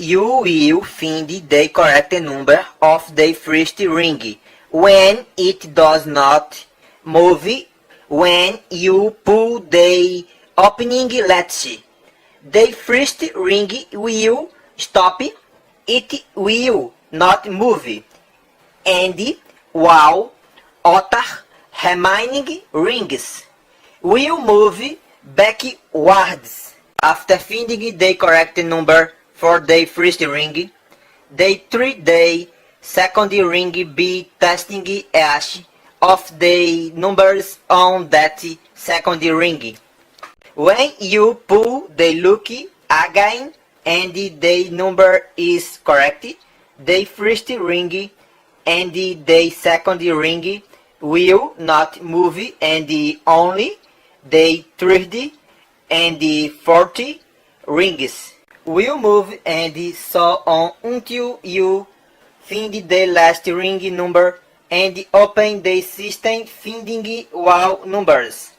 you will find the correct number of the first ring when it does not move when you pull the opening latch. The first ring will stop, it will not move, and while other remaining rings will move backwards. After finding the correct number for the first ring, the 3D second ring be testing each of the numbers on that second ring. When you pull the lock again and the number is correct, the first ring and the second ring will not move and only the third and the fourth rings will move and so on until you find the last ring number and open the system finding all numbers.